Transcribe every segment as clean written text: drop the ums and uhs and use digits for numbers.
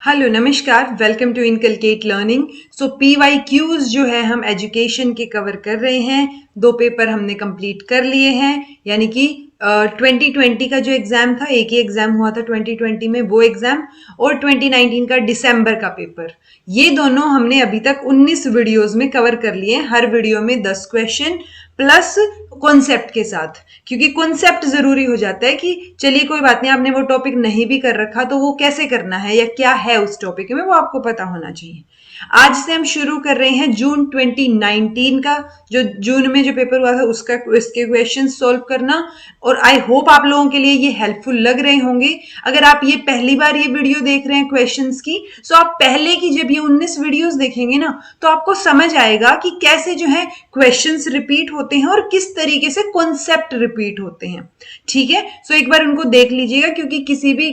Hello नमस्कार, welcome to inculcate learning. So PYQs जो है हम एजुकेशन के कवर कर रहे हैं। 2 पेपर हमने कंप्लीट कर लिए हैं, यानी कि 2020 का जो एग्जाम था, एक ही एग्जाम हुआ था 2020 में, वो एग्जाम, और 2019 का दिसंबर का पेपर। ये दोनों हमने अभी तक 19 वीडियोस में कवर कर लिए हैं। हर वीडियो में 10 क्वेश्चन प्लस कॉन्सेप्ट के साथ, क्योंकि कॉन्सेप्ट जरूरी हो जाता है कि चलिए कोई बात नहीं, आपने वो टॉपिक नहीं भी कर रखा तो वो कैसे करना है या क्या है उस टॉपिक में, वो आपको पता होना चाहिए। आज से हम शुरू कर रहे हैं जून 2019 का, जो जून में जो पेपर हुआ था उसका इसके क्वेश्चन सॉल्व करना। और आई होप आप लोगों के लिए ये हेल्पफुल लग रहे होंगे। अगर आप ये पहली बार ये वीडियो देख रहे हैं क्वेश्चंस की, तो आप पहले की जब ये 19 वीडियोस देखेंगे ना, तो आपको समझ आएगा कि कैसे जो है क्वेश्चंस रिपीट होते हैं और किस तरीके से कॉन्सेप्ट रिपीट होते हैं। ठीक है, सो एक बार उनको देख लीजिएगा, क्योंकि किसी भी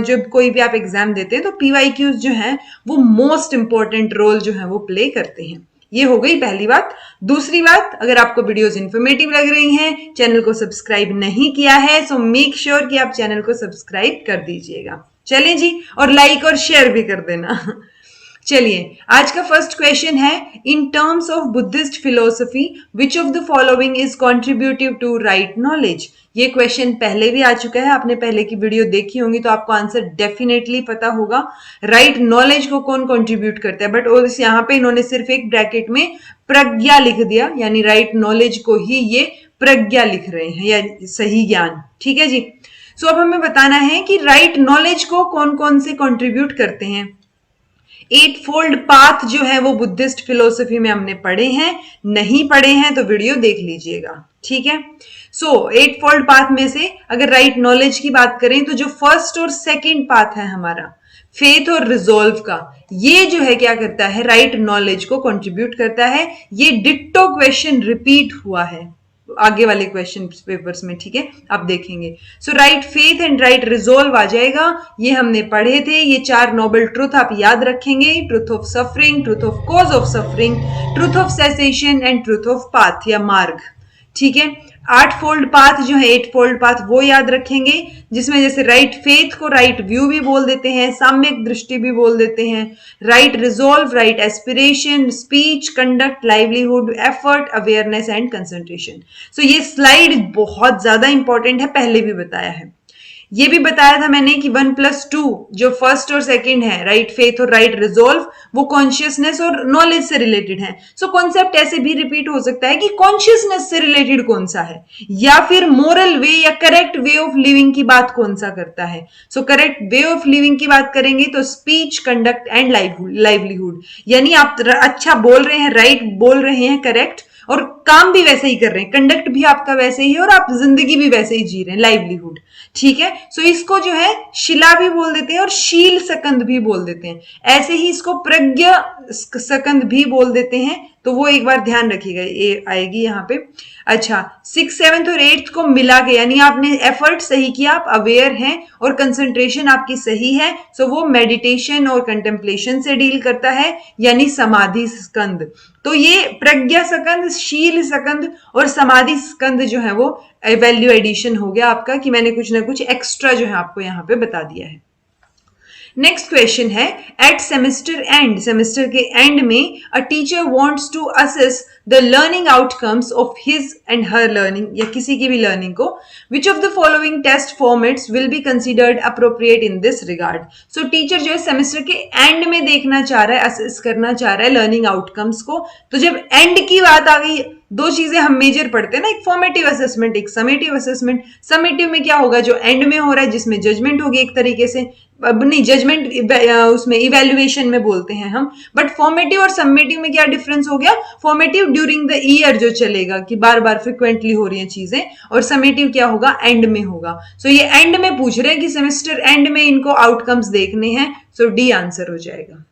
जब कोई भी आप एग्जाम देते हैं तो PYQs जो है वो मोस्ट इंपॉर्टेंट रोल जो है वो प्ले करते हैं। ये हो गई पहली बात। दूसरी बात, अगर आपको वीडियोस इन्फॉर्मेटिव लग रही हैं, चैनल को सब्सक्राइब नहीं किया है, सो मेक श्योर कि आप चैनल को सब्सक्राइब कर दीजिएगा। चलें जी, और लाइक और शेयर भी कर देना। चलिए, आज का फर्स्ट क्वेश्चन है, in terms of Buddhist philosophy which of the following is contributive to right knowledge. ये क्वेश्चन पहले भी आ चुका है, आपने पहले की वीडियो देखी होंगी तो आपको आंसर डेफिनेटली पता होगा। राइट नॉलेज को कौन कंट्रीब्यूट करता है, बट यहाँ पे इन्होंने सिर्फ एक ब्रैकेट में प्रज्ञा लिख दिया, यानी राइट नॉलेज को ही ये प्रज्ञा लिख रहे हैं, या सही ज्ञान। ठीक है जी। सो अब हमें बताना है कि राइट नॉलेज को कौन कौन से कंट्रीब्यूट करते हैं। 8 फोल्ड पाथ जो है वो बुद्धिस्ट फिलोसफी में हमने पढ़े हैं, नहीं पढ़े हैं तो वीडियो देख लीजिएगा। ठीक है, सो 8 फोल्ड पाथ में से अगर राइट नॉलेज की बात करें तो जो फर्स्ट और सेकंड पाथ है हमारा, फेथ और रिजॉल्व का, ये जो है क्या करता है, राइट नॉलेज को कंट्रीब्यूट करता है। ये डिट्टो क्वेश्चन रिपीट हुआ है आगे वाले क्वेश्चन पेपर्स में। ठीक है, आप देखेंगे। So right faith and right resolve आ जाएगा, ये हमने पढ़े थे। ये 4 नोबल ट्रुथ आप याद रखेंगे, truth of suffering, truth of cause of suffering, truth of cessation and truth of path या मार्ग। ठीक है, 8 फोल्ड पाथ जो है, 8 फोल्ड पाथ वो याद रखेंगे, जिसमें जैसे राइट फेथ को राइट व्यू भी बोल देते हैं, साम्यक दृष्टि भी बोल देते हैं, right resolve, right aspiration, speech, conduct, livelihood, effort, awareness and concentration. So ये स्लाइड बहुत ज्यादा इंपॉर्टेंट है, पहले भी बताया है। ये भी बताया था मैंने कि 1+2 जो फर्स्ट और सेकंड है, राइट फेथ और राइट रिजोल्व, वो कॉन्शियसनेस और नॉलेज से रिलेटेड है। सो कॉन्सेप्ट ऐसे भी रिपीट हो सकता है कि कॉन्शियसनेस से रिलेटेड कौन सा है, या फिर मोरल वे या करेक्ट वे ऑफ लिविंग की बात कौन सा करता है। So correct way of living की बात करेंगे तो स्पीच, कंडक्ट एंड लाइवलीहुड, यानी आप अच्छा बोल रहे हैं, राइट बोल रहे हैं, करेक्ट, और काम भी वैसे ही कर रहे हैं, कंडक्ट भी आपका वैसे ही है, और आप जिंदगी भी वैसे ही जी रहे हैं, लाइवलीहुड। ठीक है, सो इसको जो है शिला भी बोल देते हैं और शील सकंद भी बोल देते हैं। ऐसे ही इसको प्रज्ञा सकंद भी बोल देते हैं, तो वो एक बार ध्यान रखिएगा, ये आएगी यहाँ पे। अच्छा, 6, 7 और 8 को मिला के, यानी आपने एफर्ट सही किया, आप अवेयर हैं और कंसंट्रेशन आपकी सही है, सो वो मेडिटेशन और कंटेम्पलेशन से डील करता है, यानी समाधि स्कंद। तो ये प्रज्ञा सकंद, शील सकंद और समाधि स्कंद जो है वो वैल्यू एडिशन हो गया आपका, कि मैंने कुछ ना कुछ एक्स्ट्रा जो है आपको यहाँ पे बता दिया है। नेक्स्ट क्वेश्चन है, एट सेमेस्टर एंड, सेमेस्टर के एंड में a teacher wants to assess the learning outcomes of his and her learning, या किसी की भी लर्निंग को, which of the following test formats will be considered appropriate in this regard. So teacher जो है semester के end में देखना चाह रहा है, असेस करना चाह रहा है लर्निंग आउटकम्स को। तो जब एंड की बात आ गई, 2 चीजें हम मेजर पढ़ते हैं ना, एक फॉर्मेटिव असेसमेंट, एक समेटिव असेसमेंट। समेटिव में क्या होगा, जो एंड में हो रहा है, जिसमें जजमेंट होगी एक तरीके से, अब नहीं जजमेंट उसमें इवेल्युएशन में बोलते हैं हम, बट फॉर्मेटिव और समेटिव में क्या डिफरेंस हो गया, फॉर्मेटिव ड्यूरिंग द ईयर जो चलेगा, कि बार बार फ्रिक्वेंटली हो रही हैं चीजें, और समेटिव क्या होगा, एंड में होगा। सो ये एंड में पूछ रहे हैं कि सेमेस्टर एंड में इनको आउटकम्स देखने हैं, सो डी आंसर हो जाएगा।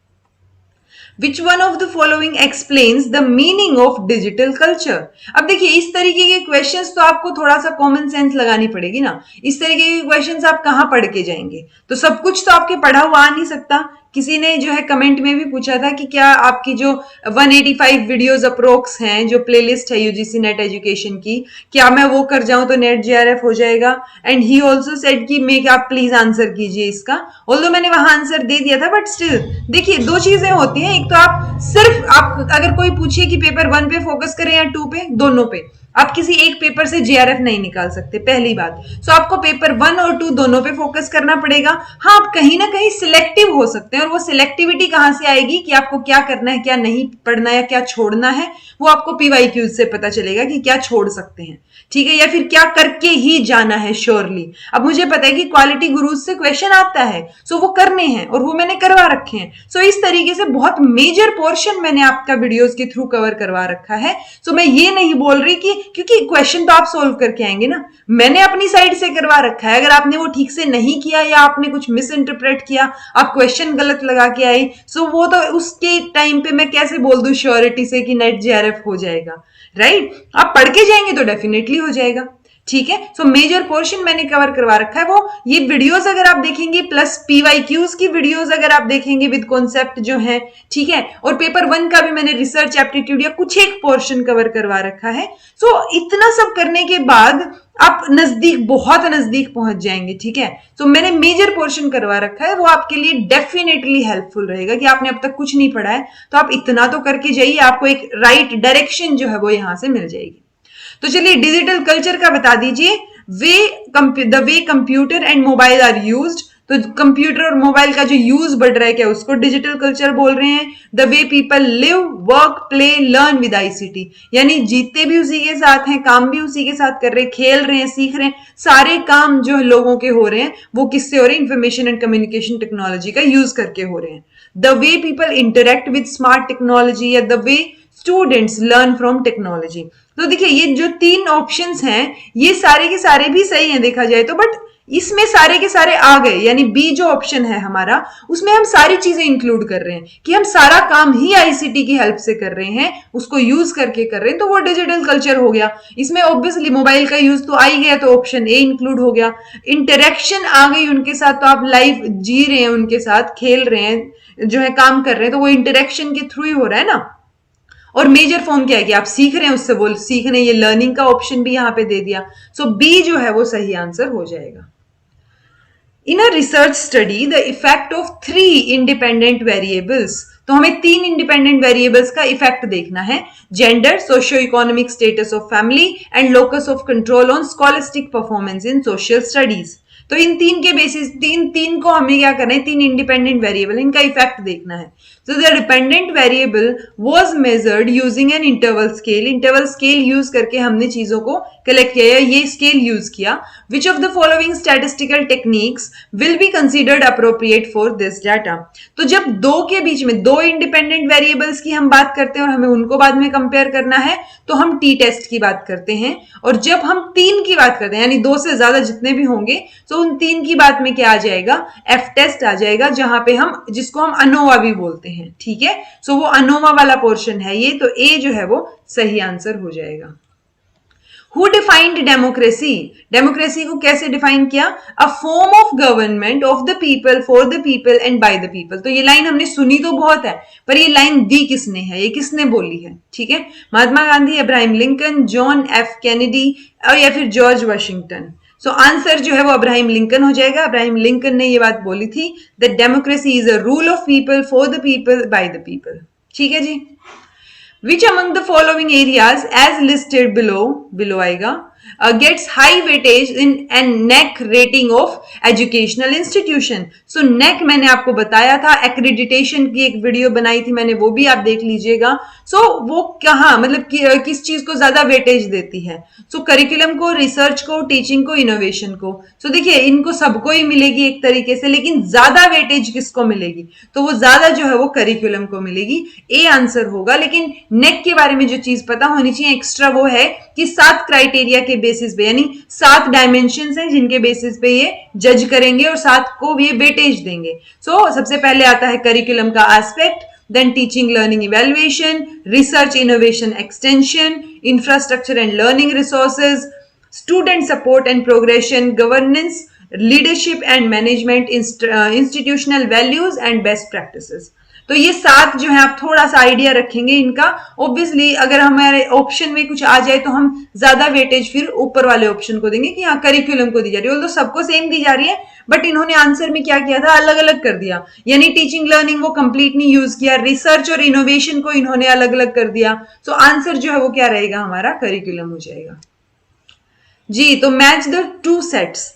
Which one of the following explains the meaning of digital culture? अब देखिए, इस तरीके के क्वेश्चंस तो आपको थोड़ा सा कॉमन सेंस लगानी पड़ेगी ना। इस तरीके के क्वेश्चंस आप कहाँ पढ़ के जाएंगे, तो सब कुछ तो आपके पढ़ा हुआ आ नहीं सकता, किसी ने जो है कमेंट में भी पूछा था कि क्या आपकी जो 185 वीडियोस अप्रोक्स हैं, जो प्लेलिस्ट है यूजीसी नेट एजुकेशन की, क्या मैं वो कर जाऊं तो नेट जेआरएफ हो जाएगा? एंड ही ऑल्सो सेड कि मेक आप प्लीज आंसर कीजिए इसका। ऑल्दो मैंने वहां आंसर दे दिया था, बट स्टिल देखिए दो चीजें होती हैं। एक तो आप सिर्फ आप अगर कोई पूछिए कि पेपर 1 पे फोकस करें या 2 पे, दोनों पे, आप किसी एक पेपर से जेआरएफ नहीं निकाल सकते, पहली बात। सो आपको पेपर 1 और 2 दोनों पे फोकस करना पड़ेगा। हाँ, आप कहीं ना कहीं सिलेक्टिव हो सकते हैं, और वो सिलेक्टिविटी कहां से आएगी कि आपको क्या करना है, क्या नहीं पढ़ना है, या क्या छोड़ना है, वो आपको पीवाईक्यूज से पता चलेगा कि क्या छोड़ सकते हैं, ठीक है, या फिर क्या करके ही जाना है श्योरली। अब मुझे पता है कि क्वालिटी गुरुज से क्वेश्चन आता है, सो वो करने हैं और वो मैंने करवा रखे हैं। सो इस तरीके से बहुत मेजर पोर्शन मैंने आपका वीडियोस के थ्रू कवर करवा रखा है। सो मैं ये नहीं बोल रही कि, क्योंकि क्वेश्चन तो आप सोल्व करके आएंगे ना, मैंने अपनी साइड से करवा रखा है। अगर आपने वो ठीक से नहीं किया या आपने कुछ मिस इंटरप्रेट किया, आप क्वेश्चन गलत लगा के आए, सो वो तो उसके टाइम पे मैं कैसे बोल दूं श्योरिटी से कि नेट जेआरएफ हो जाएगा, राइट? आप पढ़ के जाएंगे तो डेफिनेटली हो जाएगा, ठीक है। सो मेजर पोर्शन मैंने कवर करवा रखा है। वो ये वीडियोस अगर आप देखेंगे, प्लस पीवाईक्यूज की वीडियोस अगर आप देखेंगे विद कॉन्सेप्ट जो है, ठीक है, और पेपर 1 का भी मैंने रिसर्च एप्टीट्यूड या कुछ एक पोर्शन कवर करवा रखा है। सो इतना सब करने के बाद आप नजदीक, बहुत नजदीक पहुंच जाएंगे, ठीक है। सो मैंने मेजर पोर्शन करवा रखा है, वो आपके लिए डेफिनेटली हेल्पफुल रहेगा कि आपने अब तक कुछ नहीं पढ़ा है तो आप इतना तो करके जाइए, आपको एक राइट डायरेक्शन जो है वो यहां से मिल जाएगी। तो चलिए डिजिटल कल्चर का बता दीजिए। The way computer and mobile are used, तो कंप्यूटर और मोबाइल का जो यूज बढ़ रहा है, क्या उसको डिजिटल कल्चर बोल रहे हैं। The way people live, work, play, learn with ICT, यानी जीते भी उसी के साथ हैं, काम भी उसी के साथ कर रहे हैं, खेल रहे हैं, सीख रहे हैं, सारे काम जो लोगों के हो रहे हैं वो किससे हो रहे हैं? इंफॉर्मेशन एंड कम्युनिकेशन टेक्नोलॉजी का यूज करके हो रहे हैं। The way people interact with smart technology, या the way students learn from technology. तो देखिए ये जो 3 ऑप्शंस हैं, ये सारे के सारे भी सही हैं देखा जाए तो, बट इसमें सारे के सारे आ गए, यानी बी जो ऑप्शन है हमारा, उसमें हम सारी चीजें इंक्लूड कर रहे हैं कि हम सारा काम ही आईसीटी की हेल्प से कर रहे हैं, उसको यूज करके कर रहे हैं, तो वो डिजिटल कल्चर हो गया। इसमें ऑब्वियसली मोबाइल का यूज तो आ ही गया, तो ऑप्शन ए इंक्लूड हो गया। इंटरेक्शन आ गई उनके साथ, तो आप लाइव जी रहे हैं, उनके साथ खेल रहे हैं, जो है काम कर रहे हैं, तो वो इंटरेक्शन के थ्रू ही हो रहा है ना। और मेजर फॉर्म क्या है कि आप सीख रहे हैं, उससे वो सीखने, ये लर्निंग का ऑप्शन भी यहां पे दे दिया। सो बी जो है वो सही आंसर हो जाएगा। In a research study the effect of 3 independent variables, तो हमें 3 इंडिपेंडेंट वेरिएबल्स का इफेक्ट देखना है। Gender, socio economic status of family and locus of control on scholastic performance in social studies. तो इन 3 के बेसिस, तीन को हमें क्या करना है? 3 इंडिपेंडेंट वेरिएबल, इनका इफेक्ट देखना है। So the dependent variable was measured using an interval scale. Interval scale use करके हमने चीजों को कलेक्ट किया, ये स्केल यूज किया। Which of the following statistical techniques will be considered appropriate for this data? तो जब दो के बीच में 2 इंडिपेंडेंट वेरिएबल्स की हम बात करते हैं और हमें उनको बाद में कंपेयर करना है, तो हम टी टेस्ट की बात करते हैं। और जब हम 3 की बात करते हैं, यानी 2 से ज्यादा जितने भी होंगे, तो उन 3 की बात में क्या आ जाएगा? एफ टेस्ट आ जाएगा, जहां पे हम, जिसको हम अनोवा भी बोलते हैं, ठीक है। सो वो अनोवा वाला पोर्शन है ये, तो ए जो है वो सही आंसर हो जाएगा। Who defined democracy? डेमोक्रेसी को कैसे डिफाइन किया? A form of government of the people, for the people and by the people. तो ये लाइन हमने सुनी तो बहुत है, पर ये लाइन दी किसने है, ये किसने बोली है? ठीक है, Mahatma Gandhi, Abraham Lincoln, John F Kennedy, और या फिर जॉर्ज वाशिंगटन। सो आंसर जो है वो अब्राहम लिंकन हो जाएगा। अब्राहम लिंकन ने ये बात बोली थी, that democracy is a rule of people, for the people, by the people. ठीक है जी। Which among the following areas as listed below आएगा, gets high weightage in an NAAC rating of educational institution? So NAAC मैंने आपको बताया था, accreditation की एक video बनाई थी मैंने, वो भी आप देख लीजिएगा। सो वो कहाँ, मतलब किस चीज को ज्यादा वेटेज देती है? सो करिकुलम को, रिसर्च को, टीचिंग को, इनोवेशन को। सो देखिए इनको सबको ही मिलेगी एक तरीके से, लेकिन ज्यादा वेटेज किसको मिलेगी? तो वो ज्यादा जो है वो करिकुलम को मिलेगी। ए आंसर होगा। लेकिन नेक के बारे में जो चीज पता होनी चाहिए एक्स्ट्रा, वो है कि 7 क्राइटेरिया के बेसिस पे, यानी 7 डायमेंशन हैं जिनके बेसिस पे ये जज करेंगे और 7 को ये वेटेज देंगे। सो सबसे पहले आता है करिकुलम का aspect, then teaching learning evaluation, research innovation extension, infrastructure and learning resources, student support and progression, governance, leadership and management, institutional values and best practices. तो ये 7 जो है आप थोड़ा सा आइडिया रखेंगे इनका। ऑब्वियसली अगर हमारे ऑप्शन में कुछ आ जाए तो हम ज्यादा वेटेज फिर ऊपर वाले ऑप्शन को देंगे कि हाँ करिकुलम को दी जा रही है, तो सबको सेम दी जा रही है, बट इन्होंने आंसर में क्या किया था, अलग अलग कर दिया। यानी टीचिंग लर्निंग वो कंप्लीट नहीं यूज किया, रिसर्च और इनोवेशन को इन्होंने अलग अलग कर दिया। सो आंसर जो है वो क्या रहेगा, हमारा करिकुलम हो जाएगा जी। तो match the two sets,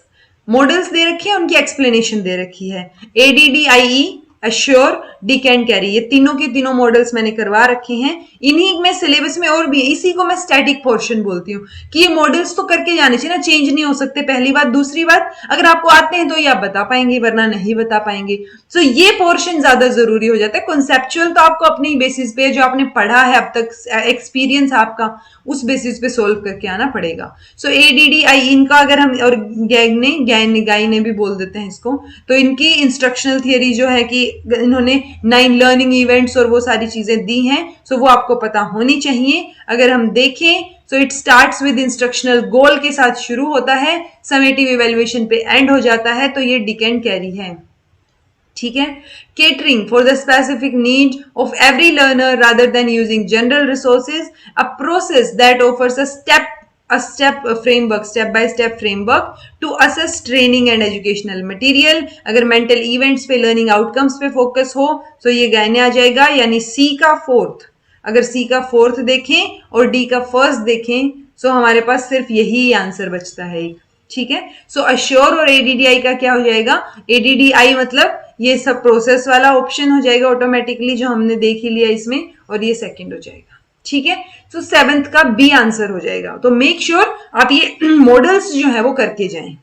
models दे रखे हैं, उनकी एक्सप्लेनेशन दे रखी है। ADDIE, assure, D can carry, ये तीनों के तीनों मॉडल्स मैंने करवा रखे हैं। इन्हीं में सिलेबस में और भी है, इसी को मैं स्टैटिक पोर्शन बोलती हूँ कि ये मॉडल्स तो करके जाने चाहिए ना, चेंज नहीं हो सकते, पहली बात। दूसरी बात, अगर आपको आते हैं तो ये आप बता पाएंगे, वरना नहीं बता पाएंगे। सो ये पोर्शन ज्यादा जरूरी हो जाता है। कॉन्सेप्चुअल तो आपको अपनी बेसिस पे, जो आपने पढ़ा है अब तक, एक्सपीरियंस आपका, उस बेसिस पे सोल्व करके आना पड़ेगा। सो ADDIE इनका अगर हम, और गाइने भी बोल देते हैं इसको, तो इनकी इंस्ट्रक्शनल थियरी जो है कि इन्होंने 9 लर्निंग इवेंट्स और वो सारी चीजें दी हैं, सो वो आपको पता होनी चाहिए। अगर हम देखें so it starts with instructional goal के साथ शुरू होता है, समेटिव इवेल्युएशन पे एंड हो जाता है, तो ये डी कैन कैरी है। ठीक है। Catering for the specific need of every learner rather than using general resources, a process that offers step by step framework to assess training and educational material। अगर mental events पे, learning outcomes पे focus हो तो ये गायने आ जाएगा, यानी सी का फोर्थ। अगर सी का फोर्थ देखें और डी का फर्स्ट देखें, सो हमारे पास सिर्फ यही आंसर बचता है। ठीक है। सो अश्योर और ADDI का क्या हो जाएगा, ADDI मतलब ये सब प्रोसेस वाला ऑप्शन हो जाएगा ऑटोमेटिकली, जो हमने देख ही लिया इसमें, और ये सेकंड हो जाएगा। ठीक है। तो 7th का बी आंसर हो जाएगा। तो मेक श्योर आप ये मॉडल्स जो है वो करके जाएं।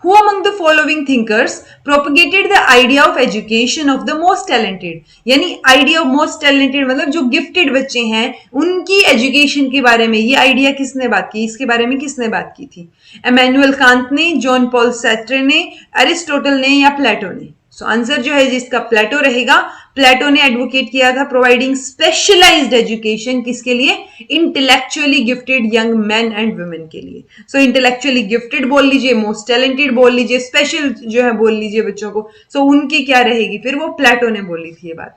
Who among the following thinkers propagated the idea of education of the most talented? यानी idea of most talented मतलब जो गिफ्टेड बच्चे हैं उनकी एजुकेशन के बारे में ये आइडिया किसने बात की, इसके बारे में किसने बात की थी? इमैनुअल कांत ने, जॉन पॉल सार्त्रे ने, अरिस्टोटल ने, या प्लेटो ने? सो आंसर जो है जिसका प्लेटो रहेगा। प्लेटो ने एडवोकेट किया था प्रोवाइडिंग स्पेशलाइज्ड एजुकेशन, किसके लिए? Intellectually gifted young man and women के लिए। सो इंटेलेक्चुअली गिफ्टेड बोल लीजिए, मोस्ट टैलेंटेड बोल लीजिए, स्पेशल जो है बोल लीजिए बच्चों को। सो उनकी क्या रहेगी फिर, वो प्लेटो ने बोली थी ये बात।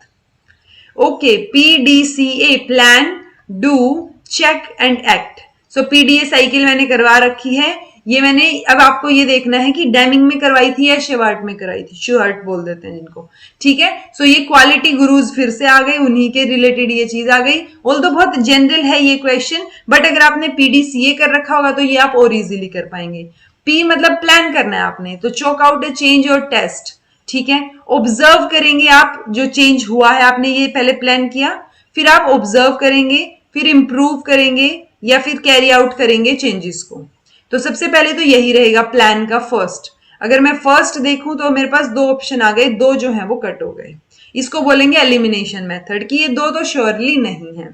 Okay. PDCA, plan, do, check and act. So PDA cycle मैंने करवा रखी है। ये मैंने, अब आपको ये देखना है कि डेमिंग में करवाई थी या शेवार्ट में करवाई थी, शेवार्ट बोल देते हैं जिनको। ठीक है। सो ये क्वालिटी गुरुज फिर से आ गए, उन्हीं के रिलेटेड ये चीज आ गई। ऑल्दो बहुत जनरल है ये क्वेश्चन, बट अगर आपने PDCA कर रखा होगा तो ये आप और इजीली कर पाएंगे। P मतलब प्लान करना है आपने, तो चॉक आउट ए चेंज और टेस्ट। ठीक है। ऑब्जर्व करेंगे आप, जो चेंज हुआ है आपने ये पहले प्लान किया, फिर आप ऑब्जर्व करेंगे, फिर इंप्रूव करेंगे, या फिर कैरी आउट करेंगे चेंजेस को। तो सबसे पहले तो यही रहेगा प्लान का फर्स्ट। अगर मैं फर्स्ट देखूं तो मेरे पास 2 ऑप्शन आ गए, 2 जो है वो कट हो गए। इसको बोलेंगे एलिमिनेशन मेथड, कि ये 2 तो श्योरली नहीं है।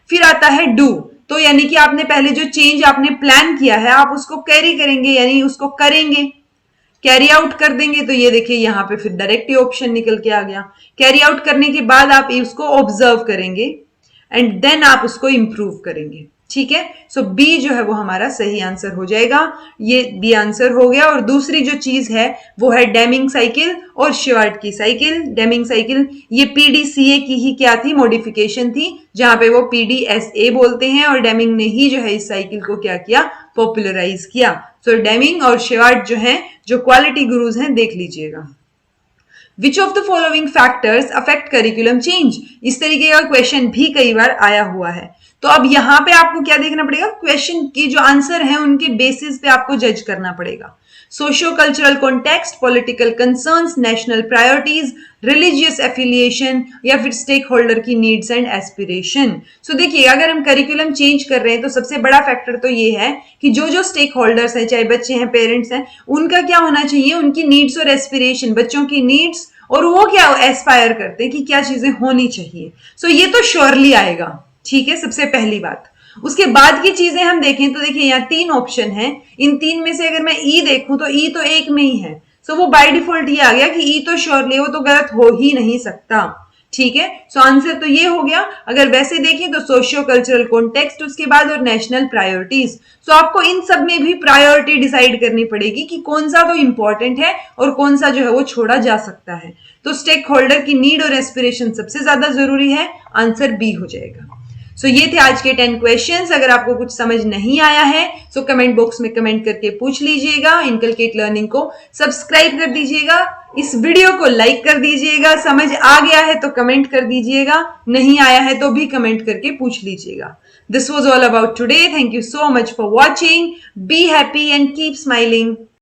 फिर आता है डू, तो यानी कि आपने पहले जो चेंज आपने प्लान किया है आप उसको कैरी करेंगे, यानी उसको करेंगे, कैरी आउट कर देंगे। तो ये देखिए यहाँ पे फिर डायरेक्ट ही ऑप्शन निकल के आ गया। कैरी आउट करने के बाद आप उसको ऑब्जर्व करेंगे एंड देन आप उसको इंप्रूव करेंगे। ठीक है। सो बी जो है वो हमारा सही आंसर हो जाएगा। ये बी आंसर हो गया। और दूसरी जो चीज है वो है डेमिंग साइकिल और शेवार्ट की साइकिल। डेमिंग साइकिल ये PDCA की ही क्या थी, मॉडिफिकेशन थी, जहां पे वो PDSA बोलते हैं, और डेमिंग ने ही जो है इस साइकिल को क्या किया, पॉपुलराइज किया। सो डेमिंग और शेवार्ट जो है, जो क्वालिटी गुरुज हैं, देख लीजिएगा। Which of the following factors affect curriculum change? इस तरीके का क्वेश्चन भी कई बार आया हुआ है। तो अब यहां पे आपको क्या देखना पड़ेगा, क्वेश्चन की जो आंसर है उनके बेसिस पे आपको जज करना पड़ेगा। Socio cultural context, political concerns, national priorities, religious affiliation, या फिर स्टेक होल्डर की नीड्स एंड एस्पिरेशन। सो देखिए, अगर हम करिकुलम चेंज कर रहे हैं तो सबसे बड़ा फैक्टर तो ये है कि जो जो स्टेक होल्डर्स हैं, चाहे बच्चे हैं, पेरेंट्स हैं, उनका क्या होना चाहिए, उनकी नीड्स और एस्पिरेशन, बच्चों की नीड्स, और वो क्या एस्पायर करते हैं कि क्या चीजें होनी चाहिए। सो ये तो श्योरली आएगा। ठीक है, सबसे पहली बात। उसके बाद की चीजें हम देखें तो देखिए यहाँ 3 ऑप्शन हैं। इन 3 में से अगर मैं ई देखूं तो ई तो एक में ही है। सो वो बाय डिफॉल्ट ये आ गया कि ई तो श्योरली, वो तो गलत हो ही नहीं सकता। ठीक है, सो आंसर तो ये हो गया। अगर वैसे देखें तो सोशियो कल्चरल कॉन्टेक्स्ट उसके बाद और नेशनल प्रायोरिटीज। सो आपको इन सब में भी प्रायोरिटी डिसाइड करनी पड़ेगी कि कौन सा तो इंपॉर्टेंट है और कौन सा जो है वो छोड़ा जा सकता है। तो स्टेक होल्डर की नीड और एस्पिरेशन सबसे ज्यादा जरूरी है, आंसर बी हो जाएगा। सो ये थे आज के 10 क्वेश्चंस। अगर आपको कुछ समझ नहीं आया है तो कमेंट बॉक्स में कमेंट करके पूछ लीजिएगा। इनकलकेट लर्निंग को सब्सक्राइब कर दीजिएगा, इस वीडियो को लाइक कर दीजिएगा। समझ आ गया है तो कमेंट कर दीजिएगा, नहीं आया है तो भी कमेंट करके पूछ लीजिएगा। This was all about today. Thank you so much for watching. Be happy and keep smiling.